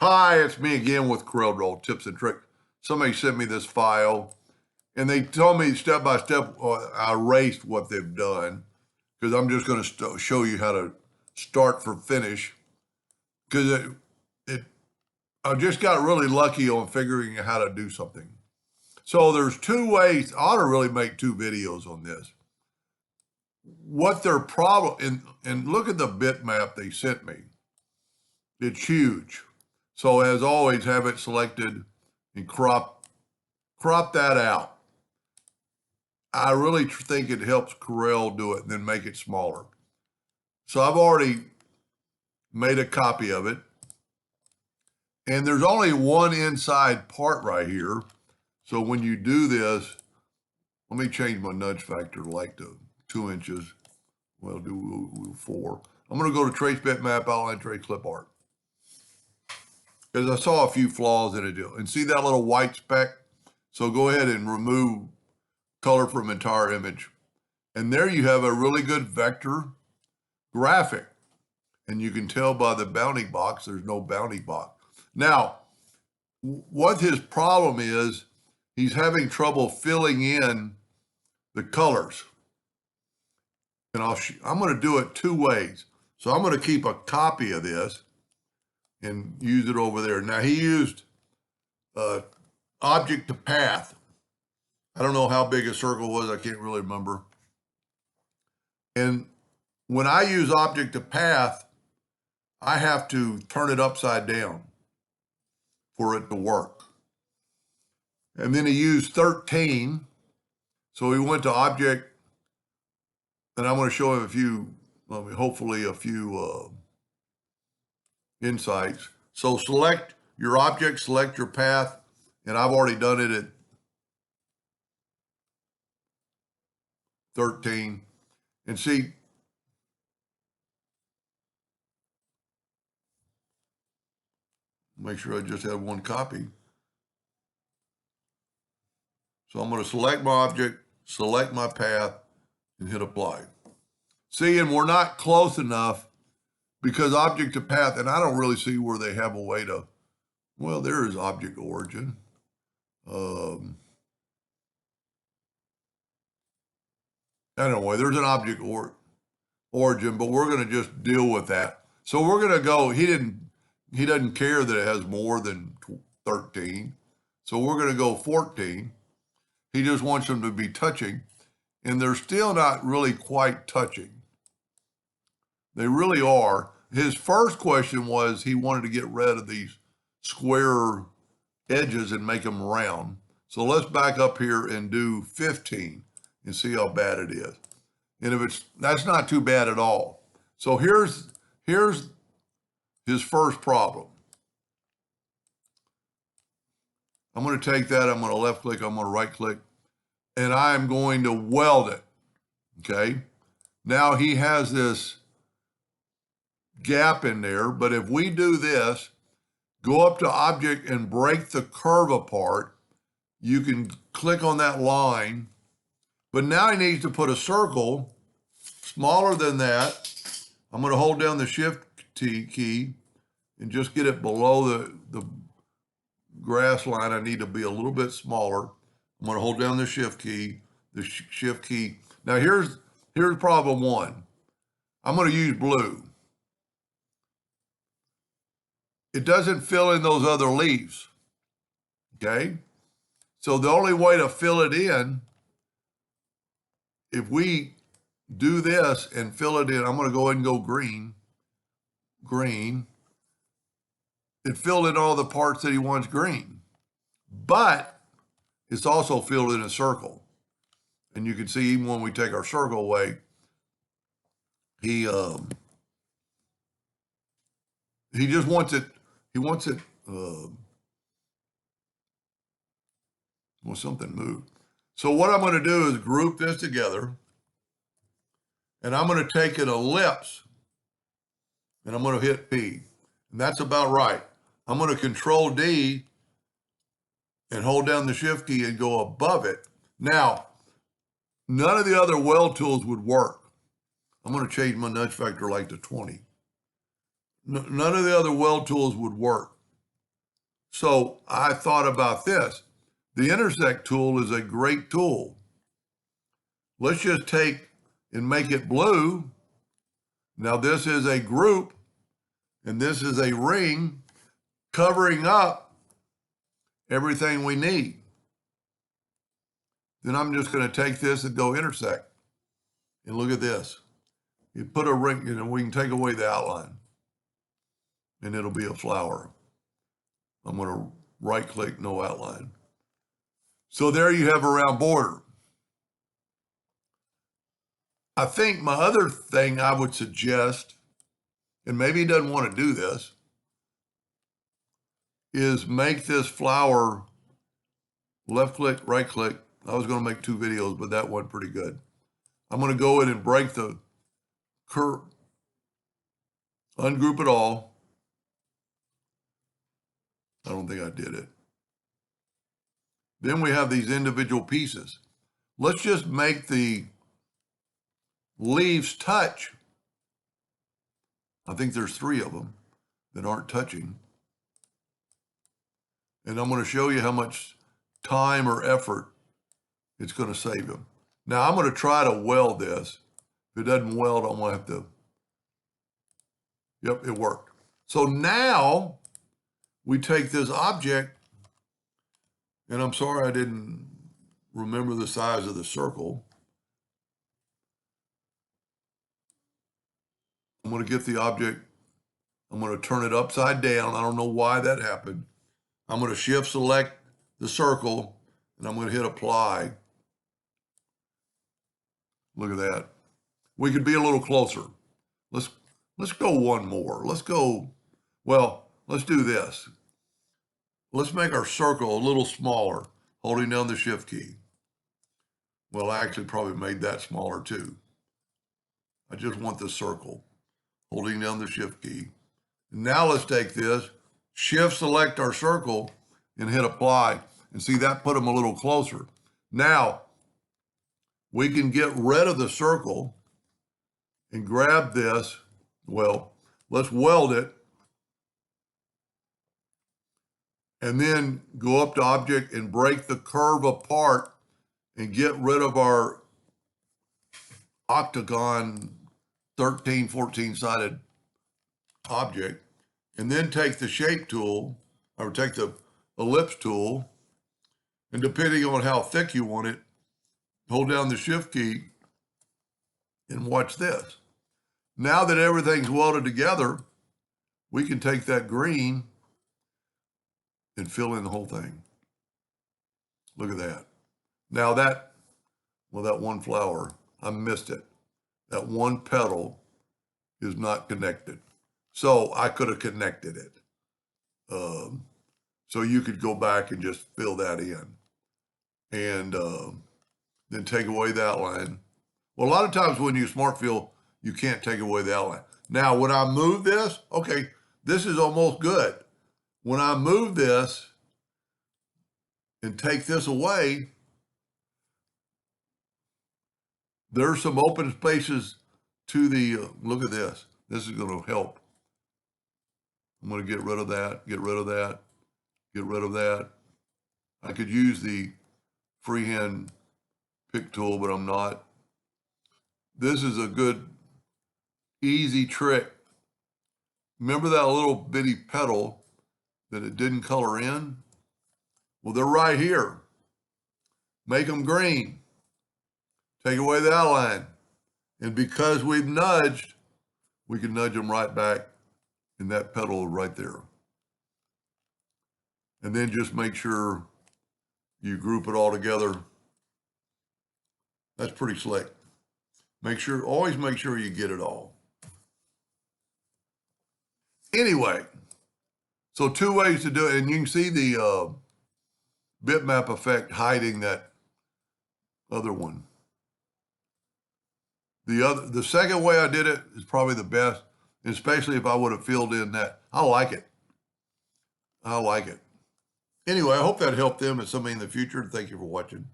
Hi, it's me again with Corel Draw Tips and Tricks. Somebody sent me this file and they told me step by step, I erased what they've done because I'm just going to show you how to start from finish because I just got really lucky on figuring out how to do something. So there's two ways. I ought to really make two videos on this. What their problem, and look at the bitmap they sent me. It's huge. So as always, have it selected and crop that out. I really think it helps Corel do it and then make it smaller. So I've already made a copy of it. And there's only one inside part right here. So when you do this, let me change my nudge factor like to 2 inches. We'll do 4. I'm going to go to Trace Bitmap, Outline Trace Clip Art. Because I saw a few flaws in it. And see that little white speck? So go ahead and remove color from entire image. And there you have a really good vector graphic. And you can tell by the bounding box, there's no bounding box. Now, what his problem is, he's having trouble filling in the colors. And I'm going to do it two ways. So I'm going to keep a copy of this and use it over there. Now he used object to path. I don't know how big a circle was. I can't really remember. And when I use object to path, I have to turn it upside down for it to work. And then he used 13. So he went to object, and I'm going to show him a few, hopefully a few insights. So select your object, select your path, and I've already done it at 13. And see, make sure I just have one copy. So I'm going to select my object, select my path, and hit apply. See, and we're not close enough because object to path, and I don't really see where they have a way to, well, there is object origin. Anyway, there's an object origin, but we're going to just deal with that. So we're going to go, he doesn't care that it has more than 13. So we're going to go 14. He just wants them to be touching, and they're still not really quite touching. They really are. His first question was he wanted to get rid of these square edges and make them round. So let's back up here and do 15 and see how bad it is. And that's not too bad at all. So here's his first problem. I'm going to take that, I'm going to left click, I'm going to right click, and I'm going to weld it. Okay. Now he has this gap in there, but if we do this, go up to object and break the curve apart, you can click on that line, but now he needs to put a circle smaller than that. I'm going to hold down the shift key and just get it below the grass line. I need to be a little bit smaller. I'm going to hold down the shift key, Now here's problem one. I'm going to use blue. It doesn't fill in those other leaves, okay? So the only way to fill it in, if we do this and fill it in, I'm going to go ahead and go green. It filled in all the parts that he wants green, but it's also filled in a circle. And you can see even when we take our circle away, he just wants it, wants something moved. So what I'm going to do is group this together, and I'm going to take an ellipse, and I'm going to hit P, and that's about right. I'm going to Control D and hold down the shift key and go above it. Now, none of the other weld tools would work. I'm going to change my nudge factor like to 20. None of the other weld tools would work. So I thought about this. The intersect tool is a great tool. Let's just take and make it blue. Now this is a group and this is a ring covering up everything we need. Then I'm just going to take this and go intersect. And look at this. You put a ring, we can take away the outline and it'll be a flower. I'm going to right click, no outline. So there you have a round border. I think my other thing I would suggest, and maybe he doesn't want to do this, is make this flower left click, right click. I was going to make 2 videos, but that went pretty good. I'm going to go in and break the curve, ungroup it all. I don't think I did it. Then we have these individual pieces. Let's just make the leaves touch. I think there's 3 of them that aren't touching. And I'm going to show you how much time or effort it's going to save them. Now I'm going to try to weld this. If it doesn't weld, I'm going to have to, yep, it worked. So now we take this object, and I'm sorry I didn't remember the size of the circle. I'm going to get the object, I'm going to turn it upside down. I don't know why that happened. I'm going to shift select the circle, and I'm going to hit apply. Look at that. We could be a little closer. Let's go one more. Let's go, well, let's do this. Let's make our circle a little smaller, holding down the shift key. Well, I actually probably made that smaller too. I just want the circle, holding down the shift key. Now let's take this, shift select our circle and hit apply, and see that put them a little closer. Now we can get rid of the circle and grab this. Well, let's weld it and then go up to object and break the curve apart and get rid of our octagon 13, 14 sided object, and then take the shape tool or take the ellipse tool, and depending on how thick you want it, hold down the shift key and watch this. Now that everything's welded together, we can take that green and fill in the whole thing. Look at that. Now that, well, that one flower, I missed it. That one petal is not connected. So I could have connected it. So you could go back and just fill that in. And then take away the outline. Well, a lot of times when you smart fill, you can't take away the outline. Now, when I move this, okay, this is almost good. When I move this and take this away, there's some open spaces to the, look at this. This is going to help. I'm going to get rid of that, get rid of that, get rid of that. I could use the freehand pick tool, but I'm not. This is a good, easy trick. Remember that little bitty petal that it didn't color in? Well, they're right here. Make them green. Take away the outline. And because we've nudged, we can nudge them right back in that petal right there. And then just make sure you group it all together. That's pretty slick. Make sure, always make sure you get it all. Anyway, so 2 ways to do it. And you can see the bitmap effect hiding that other one. The second way I did it is probably the best, especially if I would have filled in that. I like it. I like it. Anyway, I hope that helped them and somebody in the future. Thank you for watching.